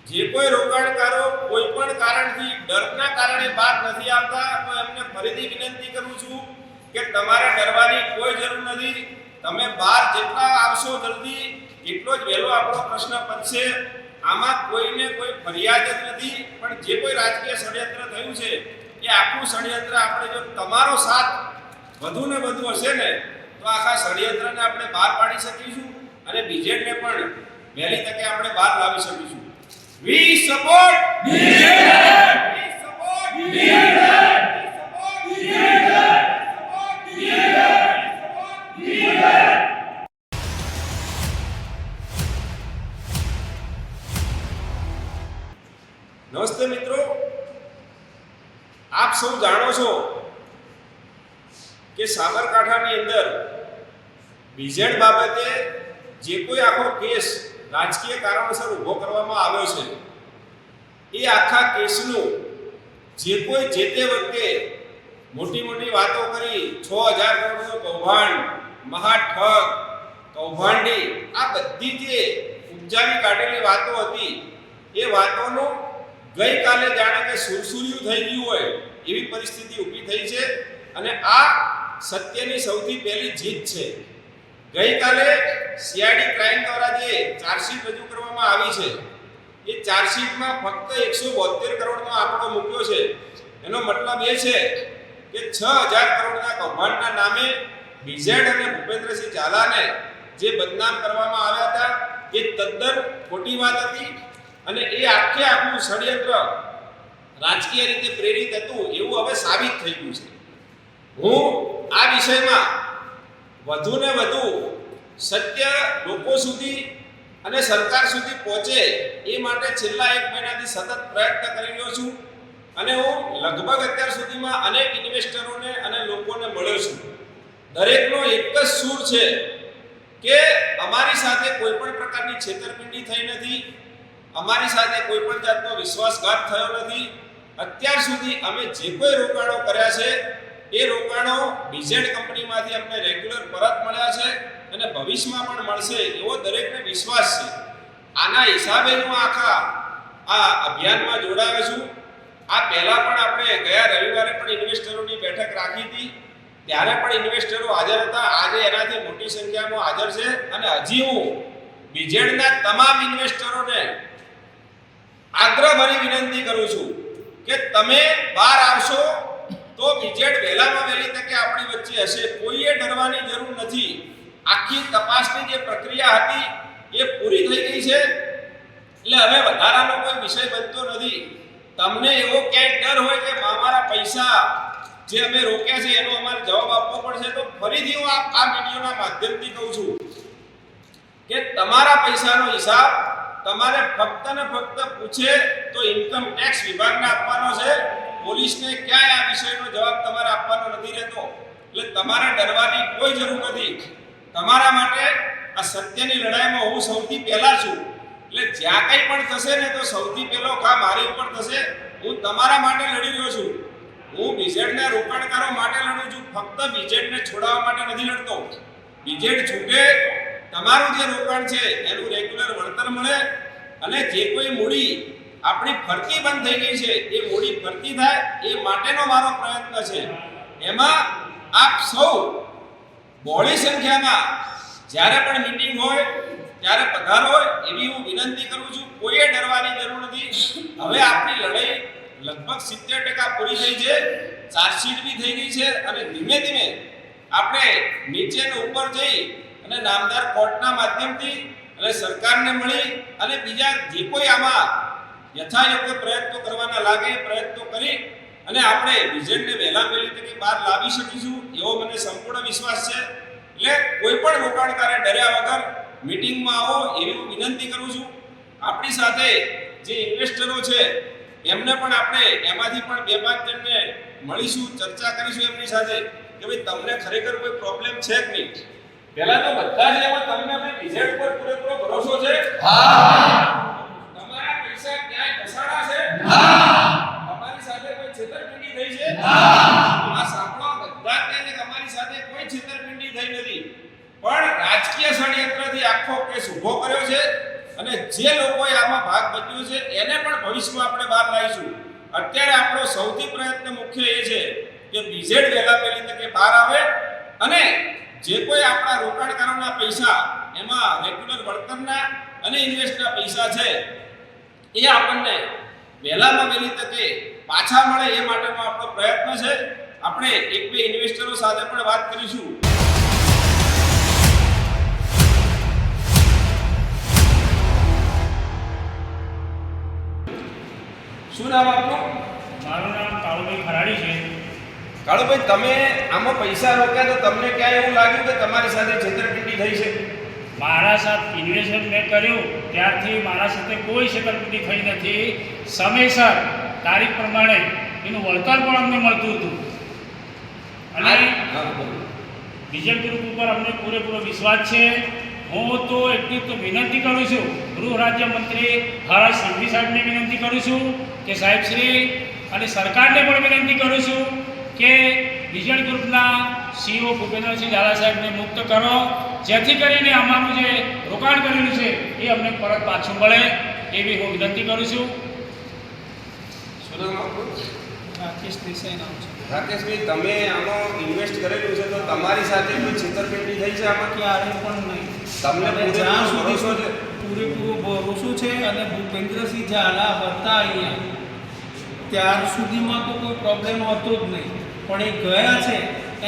જે કોઈ રોકાણકારો કોઈ પણ કારણથી ડરના કારણે બહાર નથી આવતા તો એમને ફરીથી વિનંતી કરું છું કે તમારે ડરવાની કોઈ જરૂર નથી. તમે બહાર જેટલા આવશો જલ્દી એટલો જ વહેલો આપણો પ્રશ્ન પતશે. આમાં કોઈને કોઈ ફરિયાદ જ નથી, પણ જે કોઈ રાજકીય ષડયંત્ર થયું છે એ આખું ષડયંત્ર આપણે જો તમારો સાથ વધુ ને વધુ હશે ને તો આખા ષડયંત્રને આપણે બહાર પાડી શકીશું અને બીજેડને પણ વહેલી તકે આપણે બહાર લાવી શકીશું. We support BJD. We support BJD. We support BJD. Support BJD. Support BJD. નમસ્તે મિત્રો, આપ સૌ જાણો છો કે સાબરકાંઠાની અંદર બીજેડ બાબતે જે કોઈ આખો કેસ રાજકીય કારણોસર ઊભો કરવામાં આવ્યો છે એ આખા કેસનું જે કોઈ જે તે વખતે મોટી મોટી વાતો કરી 6000 કરોડનું કૌભાંડ, મહાઠગ, કૌભાંડી, આ બધી જે ઉપજાવી કાઢેલી વાતો હતી એ વાતોનું ગઈકાલે જાણે કે સુરસુર્યું થઈ ગયું હોય એવી પરિસ્થિતિ ઊભી થઈ છે અને આ સત્યની સૌથી પહેલી જીત છે. ગઈકાલે સીઆઈડી ક્રાઇમ દ્વારા જે ચાર્જશીટ રજૂ કરવામાં આવી છે એ ચાર્જશીટમાં ફક્ત 172 કરોડનો આંકડો મૂક્યો છે. એનો મતલબ એ છે કે 6000 કરોડના કૌભાંડના નામે બીજેડ અને ભૂપેન્દ્રસિંહ ઝાલાને જે બદનામ કરવામાં આવ્યા હતા એ તદ્દન ખોટી વાત હતી અને એ આખું ષડયંત્ર રાજકીય રીતે પ્રેરિત હતું એવું હવે સાબિત થઈ ગયું છે. હું આ વિષયમાં વધુ ને વધુ સત્ય લોકો સુધી અને સરકાર સુધી પહોંચે એ માટે છેલ્લા 1 મહિનાથી સતત પ્રયત્ન કરી રહ્યો છું અને હું લગભગ અત્યાર સુધીમાં અનેક ઇન્વેસ્ટરોને અને લોકોને મળ્યો છું. દરેકનો એક જ સૂર છે કે અમારી સાથે કોઈ પણ પ્રકારની છેતરપિંડી થઈ નથી, અમારી સાથે કોઈ પણ જાતનો વિશ્વાસઘાત થયો નથી. અત્યાર સુધી અમે જે કોઈ રોકાણો કર્યા છે એ રોકાણો બીજેડ કંપનીમાંથી અમને રેગ્યુલર પરત મળ્યા છે અને ભવિષ્યમાં પણ મળશે એવો દરેકને વિશ્વાસ છે. આના હિસાબે હું આ અભિયાનમાં જોડાયો છું. આ પહેલા પણ આપણે ગયા રવિવારે પણ ઇન્વેસ્ટરોની બેઠક રાખી હતી, ત્યારે પણ ઇન્વેસ્ટરો હાજર હતા. આજે એનાથી મોટી સંખ્યામાં હાજર છે અને હજી હું બીજેડના તમામ ઇન્વેસ્ટરોને આગ્રહભરી વિનંતી કરું છું કે તમે બહાર આવશો તો બીજેડ વહેલામાં વહેલી તકે આપણી વચ્ચે હશે. કોઈએ ડરવાની જરૂર નથી. આખી તપાસની જે પ્રક્રિયા હતી એ પૂરી થઈ ગઈ છે એટલે હવે વધારાનો કોઈ વિષય બનતો નથી. તમને એવો ક્યાંય ડર હોય કે અમારા પૈસા જે અમે રોક્યા છે એનો અમારે જવાબ આપવો પડશે તો ફરીથી હું આ વિડીયોના માધ્યમથી કહું છું કે તમારા પૈસાનો હિસાબ તમારે ફક્ત ને ફક્ત પૂછે તો ઇન્કમ ટેક્સ વિભાગને આપવાનો છે. પોલીસને ક્યાંય આ વિષયનો જવાબ તમારે આપવાનો નથી રહેતો. એટલે તમારે ડરવાની કોઈ જરૂર નથી. તમારા માટે આ સત્યની લડાઈમાં હું સૌથી પહેલા છું. એટલે જ્યાં કંઈ પણ થશે ને તો સૌથી પહેલો ઘા મારી ઉપર થશે. હું તમારા માટે લડી રહ્યો છું. હું બીજેડના રોકાણકારો માટે લડું છું, ફક્ત બીજેડને છોડાવવા માટે નથી લડતો. બીજેડ છૂટે, તમારું જે રોકાણ છે એનું રેગ્યુલર વળતર મળે અને જે કોઈ મૂડી આપણી ફરતી બંધ થઈ ગઈ છે એ મૂડી ફરતી થાય એ માટેનો મારો પ્રયત્ન છે. એમાં આપ સૌ બહોળી સંખ્યામાં જ્યારે પણ મીટિંગ હોય ત્યારે પધારો એવી હું વિનંતી કરું છું. કોઈએ ડરવાની જરૂર નથી. હવે આપણી લડાઈ લગભગ 70% પૂરી થઈ છે. ચાર્જશીટ બી થઈ ગઈ છે અને ધીમે ધીમે આપણે નીચે ને ઉપર જઈ અને નામદાર કોર્ટના માધ્યમથી અને સરકારને મળી અને બીજા જે કોઈ આમાં યથાયોગ્ય પ્રયત્નો કરવાના લાગે એ પ્રયત્નો કરી અને આપણે બીજેડને વહેલા વહેલી તકે બહાર લાવી શકીશું એવો મને સંપૂર્ણ વિશ્વાસ છે. એટલે કોઈ પણ રોકાણકારે ડર્યા વગર મીટિંગમાં આવો એવી હું વિનંતી કરું છું. આપણી સાથે જે ઇન્વેસ્ટરો છે એમને પણ આપણે એમાંથી પણ 2-5 જણને મળીશું, ચર્ચા કરીશું એમની સાથે કે ભાઈ તમને ખરેખર કોઈ પ્રોબ્લેમ છે કે નહીં. પહેલા તો બધા જ એમાં તમને ભાઈ બીજેડ પર પૂરેપૂરો ભરોસો છે? હા. તમારા પૈસા ક્યાંય ઘસાડા છે? હા. તમારી સાથે કોઈ છેતરપિંડી થઈ છે? હા. આ સાંભળો, બધા કહે છે કે અમારી સાથે કોઈ છેતરપિંડી થઈ નથી, પણ રાજકીય ષડયંત્રથી આખો કેસ ઊભો કર્યો છે અને જે લોકોએ આમાં ભાગ ભજવ્યો છે એને પણ ભવિષ્યમાં આપણે બહાર લાવીશું. અત્યારે આપણો સૌથી પ્રયત્ન મુખ્ય એ છે કે બીજેડ વહેલા પહેલી તકે બહાર આવે અને જે કોઈ આપણા રોકાણકારોના પૈસા એમાં રેગ્યુલર વળતરના અને ઇન્વેસ્ટના પૈસા છે એ આપણને વહેલામાં વહેલી તકે પાછા મળે એ માટેનો આપણો પ્રયત્ન છે. આપણે એક બે ઇન્વેસ્ટરો સાથે પણ વાત કરીશું. શું નામ આપનું? મારું નામ કાળુભાઈ ખરાડી છે. કાળુભાઈ, તમે આમાં પૈસા રોક્યા તો તમને ક્યાં એવું લાગ્યું કે તમારી સાથે છેતરપિંડી થઈ છે? મારા સાથે ઇન્વેસ્ટમેન્ટ મેં કર્યું ત્યારથી મારા સાથે કોઈ છેતરપિંડી થઈ નથી. સમયસર તારીખ પ્રમાણે એનું વળતર પણ અમને મળતું હતું અને વિજય ગ્રુપ ઉપર અમને પૂરેપૂરો વિશ્વાસ છે. હું તો એટલી તો વિનંતી કરું છું, ગૃહ રાજ્યમંત્રી હર્ષ સંઘવી સાહેબને વિનંતી કરું છું કે સાહેબશ્રી અને સરકારને પણ વિનંતી કરું છું કે વિજય ગ્રુપના સીઈઓ ભૂપેન્દ્રસિંહ ઝાલા સાહેબને મુક્ત કરો, જેથી કરીને અમારું જે રોકાણ કરેલું છે એ અમને પરત પાછું મળે એવી હું વિનંતી કરું છું. શું નામ આપનું? રાકેશ દેસાઈ નામ છે. રાકેશભાઈ, તમે આમાં ઇન્વેસ્ટ કરેલું છે તો તમારી સાથે કોઈ છેતરપિંડી થઈ છે આમાં? ક્યારે પણ નહીં. તમને જ્યાં સુધી ભરોસો છે? પૂરેપૂરો ભરોસો છે અને ભૂપેન્દ્રસિંહ ઝાલા હતા અહીંયા ત્યાર સુધીમાં તો કોઈ પ્રોબ્લેમ હતો જ નહીં, પણ એ ગયા છે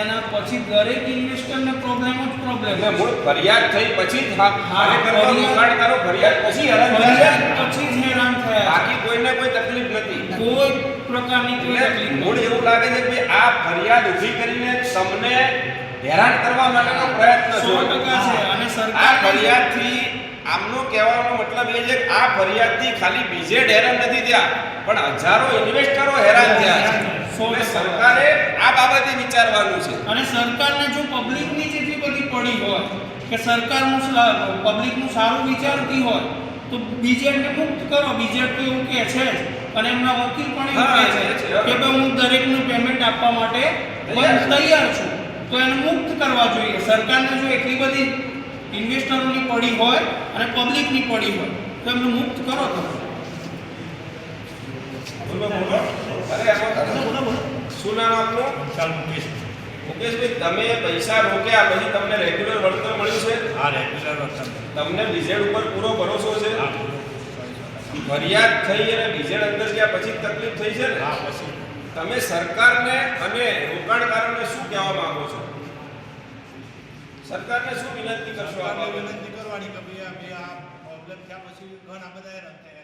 એના પછી દરેક ઇન્વેસ્ટરને પ્રોબ્લેમ જ પ્રોબ્લેમ. એટલે મૂળ ફરિયાદ થઈ પછી જ રોકાણકારો ફરિયાદ પછી હેરાન ફરિયાદ થયા છે. પછી જ હેરાન થયા. બાકી કોઈને કોઈ તકલીફ નથી. કોઈ પ્રકારની કોઈ એટલે તકલીફ મૂળ એવું લાગે છે કે આ ફરિયાદ ઊભી કરીને તમને હેરાન કરવા માટેનો પ્રયત્ન 100% છે અને આ સરકાર ફરિયાદથી આમનો કહેવાનો મતલબ એ છે કે આ ફરિયાદથી ખાલી બીજેડ હેરાન નથી થયા પણ હજારો ઇન્વેસ્ટરો હેરાન થયા છે. એટલે સરકારે આ બાબતે વિચારવાનું છે. અને સરકારને જો પબ્લિકની જેટલી બધી પડી હોય કે સરકારનું પબ્લિકનું સારું વિચારતી હોય તો બીજેડને મુક્ત કરો. બીજેડ તો એવું કહે છે જ અને એમના વકીલ પણ એવું કહે છે કે ભાઈ હું દરેકનું પેમેન્ટ આપવા માટે તૈયાર છું, તો એને મુક્ત કરવા જોઈએ. સરકારને જો એટલી બધી ઇન્વેસ્ટરોની પડી હોય અને પબ્લિકની પડી હોય તો એમને મુક્ત કરો. તો શું નામ આપનું? મુકેશભાઈ, તમે પૈસા રોક્યા પછી તમને રેગ્યુલર વળતર મળ્યું છે? હા, રેગ્યુલર વળતર. તમને બીજેડ ઉપર પૂરો ભરોસો છે? ફરિયાદ થઈ અને બીજેડ અંદર ગયા પછી તકલીફ થઈ છે ને? હા, પછી તમે સરકારને અને રોકાણકારોને શું કહેવા માંગો છો? સરકારને શું વિનંતી કરશો? વિનંતી કરવાની કે ભાઈ આ પ્રોબ્લેમ થયા પછી ઘણા બધા હેરાન થયા.